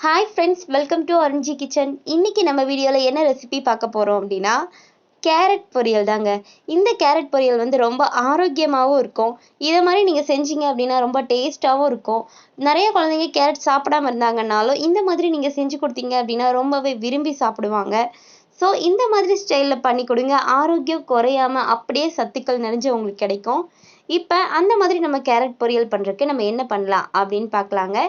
Hi friends, welcome to Arunji kitchen. இன்னைக்கு நம்ம வீடியோவில் என்ன ரெசிபி பார்க்க போகிறோம் அப்படின்னா கேரட் பொரியல் தாங்க. இந்த கேரட் பொரியல் வந்து ரொம்ப ஆரோக்கியமாகவும் இருக்கும். இதை மாதிரி நீங்கள் செஞ்சீங்க அப்படின்னா ரொம்ப டேஸ்ட்டாகவும் இருக்கும். நிறைய குழந்தைங்க கேரட் சாப்பிடாம இருந்தாங்கன்னாலும் இந்த மாதிரி நீங்கள் செஞ்சு கொடுத்தீங்க அப்படின்னா ரொம்பவே விரும்பி சாப்பிடுவாங்க. ஸோ இந்த மாதிரி ஸ்டைலில் பண்ணி கொடுங்க. ஆரோக்கியம் குறையாமல் அப்படியே சத்துக்கள் நிறைஞ்சு உங்களுக்கு கிடைக்கும். இப்போ அந்த மாதிரி நம்ம கேரட் பொரியல் பண்ணுறதுக்கு நம்ம என்ன பண்ணலாம் அப்படின்னு பார்க்கலாங்க.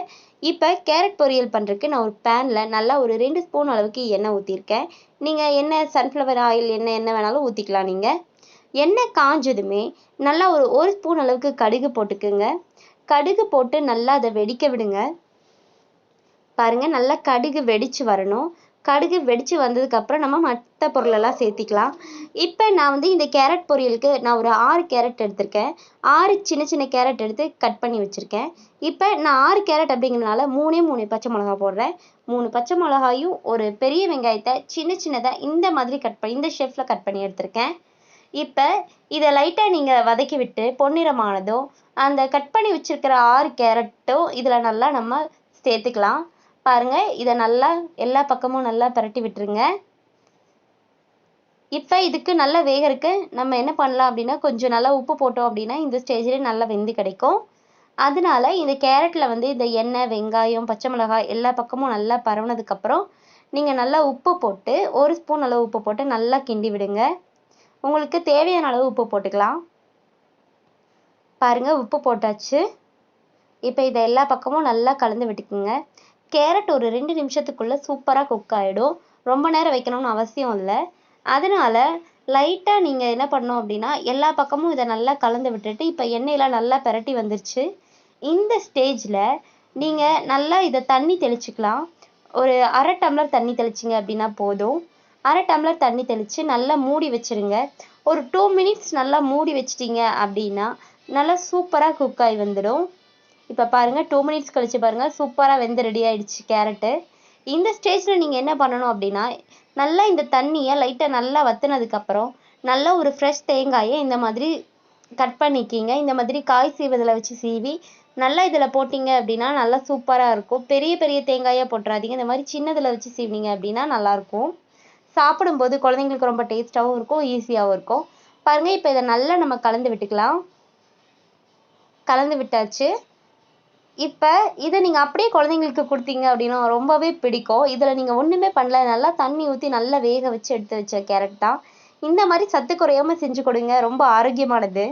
இப்போ கேரட் பொரியல் பண்ணுறதுக்கு நான் ஒரு பேனில் நல்லா ஒரு 2 ஸ்பூன் அளவுக்கு எண்ணெய் ஊற்றிருக்கேன். நீங்கள் எண்ணெய் சன்ஃப்ளவர் ஆயில் என்ன வேணாலும் ஊற்றிக்கலாம். நீங்கள் எண்ணெய் காஞ்சதுமே நல்லா ஒரு ஸ்பூன் அளவுக்கு கடுகு போட்டுக்குங்க. கடுகு போட்டு நல்லா அதை வெடிக்க விடுங்க. பாருங்கள், நல்லா கடுகு வெடித்து வரணும். கடுகு வெடித்து வந்ததுக்கப்புறம் நம்ம மற்ற பொருளெல்லாம் சேர்த்திக்கலாம். இப்போ நான் வந்து இந்த கேரட் பொரியலுக்கு நான் ஒரு 6 கேரட் எடுத்திருக்கேன். 6 சின்ன சின்ன கேரட் எடுத்து கட் பண்ணி வச்சுருக்கேன். இப்போ நான் 6 கேரட் அப்படிங்கிறதுனால 3 பச்சை மிளகா போடுறேன். 3 பச்சை மிளகாயும் ஒரு பெரிய வெங்காயத்தை சின்ன சின்னதாக இந்த மாதிரி இந்த ஷேப்பில் கட் பண்ணி எடுத்திருக்கேன். இப்போ இதை லைட்டாக நீங்கள் வதக்கி விட்டு பொன்னிறமானதும் அந்த கட் பண்ணி வச்சுருக்கிற 6 கேரட்டும் இதில் நல்லா நம்ம சேர்த்துக்கலாம். பாருங்க, இதை நல்லா எல்லா பக்கமும் நல்லா பரட்டி விட்டுருங்க. இப்போ இதுக்கு நல்லா வேகறதுக்கு நம்ம என்ன பண்ணலாம் அப்படின்னா கொஞ்சம் நல்லா உப்பு போட்டோம் அப்படின்னா இந்த ஸ்டேஜ்லேயே நல்லா வெந்து கிடைக்கும். அதனால இந்த கேரட்டில் வந்து இந்த எண்ணெய், வெங்காயம், பச்சை மிளகாய் எல்லா பக்கமும் நல்லா பரவுனதுக்கப்புறம் நீங்கள் நல்லா உப்பு போட்டு 1 ஸ்பூன் அளவு உப்பு போட்டு நல்லா கிண்டி விடுங்க. உங்களுக்கு தேவையான அளவு உப்பு போட்டுக்கலாம். பாருங்க, உப்பு போட்டாச்சு. இப்போ இதை எல்லா பக்கமும் நல்லா கலந்து விட்டுக்குங்க. கேரட் ஒரு 2 நிமிஷத்துக்குள்ளே சூப்பராக குக் ஆகிடும். ரொம்ப நேரம் வைக்கணும்னு அவசியம் இல்லை. அதனால லைட்டாக நீங்கள் என்ன பண்ணணும் அப்படின்னா எல்லா பக்கமும் இதை நல்லா கலந்து விட்டுட்டு இப்போ எண்ணெயெலாம் நல்லா பிரட்டி வந்துருச்சு. இந்த ஸ்டேஜில் நீங்கள் நல்லா இதை தண்ணி தெளிச்சுக்கலாம். ஒரு 1/2 டம்ளர் தண்ணி தெளிச்சிங்க அப்படின்னா போதும். 1/2 டம்ளர் தண்ணி தெளித்து நல்லா மூடி வச்சுருங்க. ஒரு 2 மினிட்ஸ் நல்லா மூடி வச்சிட்டிங்க அப்படின்னா நல்லா சூப்பராக குக் ஆகி வந்துடும். இப்போ பாருங்கள், 2 மினிட்ஸ் கழிச்சு பாருங்கள், சூப்பராக வெந்து ரெடி ஆகிடுச்சு கேரட்டு. இந்த ஸ்டேஜில் நீங்கள் என்ன பண்ணணும் அப்படின்னா நல்லா இந்த தண்ணியை லைட்டாக நல்லா வற்றினதுக்கப்புறம் நல்லா ஒரு ஃப்ரெஷ் தேங்காயை இந்த மாதிரி கட் பண்ணிக்கிங்க. இந்த மாதிரி காய் சீவதில் வச்சு சீவி நல்லா இதில் போட்டிங்க அப்படின்னா நல்லா சூப்பராக இருக்கும். பெரிய பெரிய தேங்காயாக போட்டுறாதீங்க. இந்த மாதிரி சின்னதில் வச்சு சீவினீங்க அப்படின்னா நல்லாயிருக்கும். சாப்பிடும்போது குழந்தைங்களுக்கு ரொம்ப டேஸ்ட்டாகவும் இருக்கும், ஈஸியாகவும் இருக்கும். பாருங்கள், இப்போ இதை நல்லா நம்ம கலந்து விட்டுக்கலாம். கலந்து விட்டாச்சு. இப்போ இதை நீங்கள் அப்படியே குழந்தைங்களுக்கு கொடுத்தீங்க அப்படின்னா ரொம்பவே பிடிக்கும். இதில் நீங்கள் ஒன்றுமே பண்ணல, நல்லா தண்ணி ஊற்றி நல்லா வேக வச்சு எடுத்து வச்ச கேரட் தான். இந்த மாதிரி சத்து குறையாமல் செஞ்சு கொடுங்க, ரொம்ப ஆரோக்கியமானது.